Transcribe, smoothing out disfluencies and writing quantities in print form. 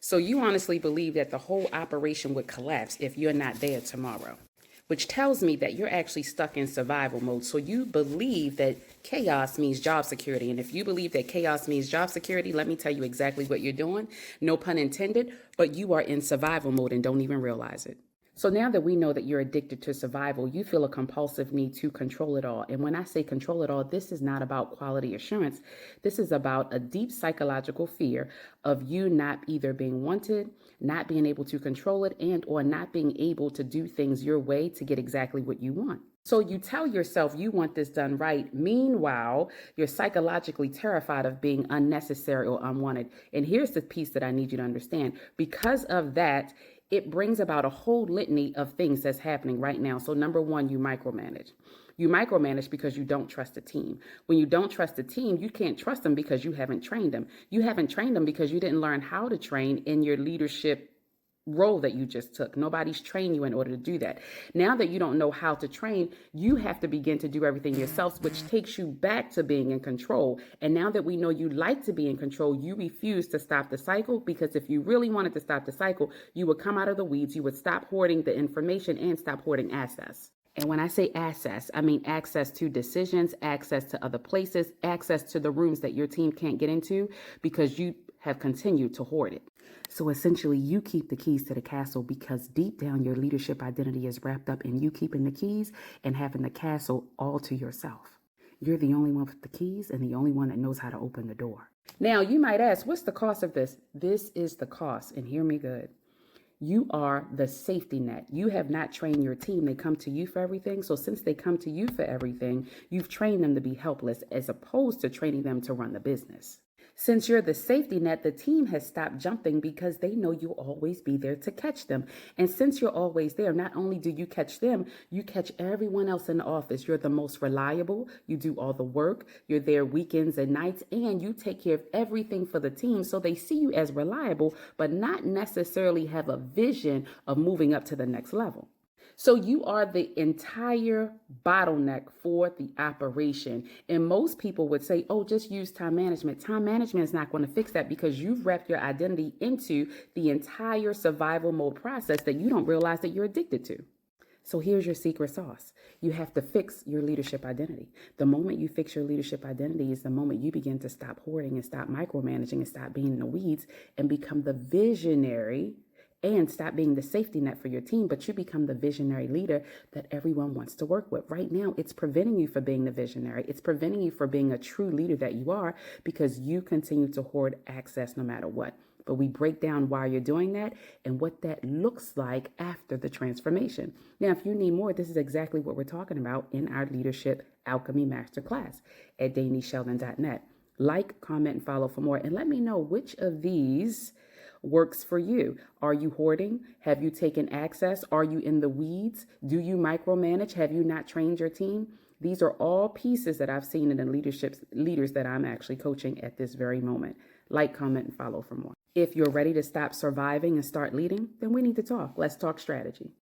So you honestly believe that the whole operation would collapse if you're not there tomorrow, which tells me that you're actually stuck in survival mode. So you believe that chaos means job security. And if you believe that chaos means job security, let me tell you exactly what you're doing. No pun intended, but you are in survival mode and don't even realize it. So now that we know that you're addicted to survival, you feel a compulsive need to control it all. And when I say control it all, this is not about quality assurance. This is about a deep psychological fear of you not either being wanted, not being able to control it, and or not being able to do things your way to get exactly what you want. So you tell yourself you want this done right. Meanwhile, you're psychologically terrified of being unnecessary or unwanted. And here's the piece that I need you to understand. Because of that, it brings about a whole litany of things that's happening right now. So number one, you micromanage. You micromanage because you don't trust the team. When you don't trust the team, you can't trust them because you haven't trained them. You haven't trained them because you didn't learn how to train in your leadership role that you just took. Nobody's trained you in order to do that. Now that you don't know how to train, you have to begin to do everything yourself, which takes you back to being in control. And now that we know you like to be in control, you refuse to stop the cycle, because if you really wanted to stop the cycle, you would come out of the weeds, you would stop hoarding the information and stop hoarding assets. And when I say access, I mean access to decisions, access to other places, access to the rooms that your team can't get into because you have continued to hoard it. So essentially, you keep the keys to the castle because deep down your leadership identity is wrapped up in you keeping the keys and having the castle all to yourself. You're the only one with the keys and the only one that knows how to open the door. Now, you might ask, what's the cost of this? This is the cost, and hear me good. You are the safety net. You have not trained your team. They come to you for everything. So since they come to you for everything, you've trained them to be helpless as opposed to training them to run the business. Since you're the safety net, the team has stopped jumping because they know you'll always be there to catch them. And since you're always there, not only do you catch them, you catch everyone else in the office. You're the most reliable. You do all the work. You're there weekends and nights, and you take care of everything for the team. So they see you as reliable, but not necessarily have a vision of moving up to the next level. So you are the entire bottleneck for the operation. And most people would say, oh, just use time management. Time management is not going to fix that because you've wrapped your identity into the entire survival mode process that you don't realize that you're addicted to. So here's your secret sauce. You have to fix your leadership identity. The moment you fix your leadership identity is the moment you begin to stop hoarding and stop micromanaging and stop being in the weeds and become the visionary and stop being the safety net for your team, but you become the visionary leader that everyone wants to work with. Right now, it's preventing you from being the visionary. It's preventing you from being a true leader that you are because you continue to hoard access no matter what. But we break down why you're doing that and what that looks like after the transformation. Now, if you need more, this is exactly what we're talking about in our Leadership Alchemy Masterclass at DanieSheldon.net. Like, comment, and follow for more. And let me know which of these works for you. Are you hoarding? Have you taken access? Are you in the weeds? Do you micromanage? Have you not trained your team? These are all pieces that I've seen in the leaders that I'm actually coaching at this very moment. Like, comment, and follow for more. If you're ready to stop surviving and start leading, then we need to talk. Let's talk strategy.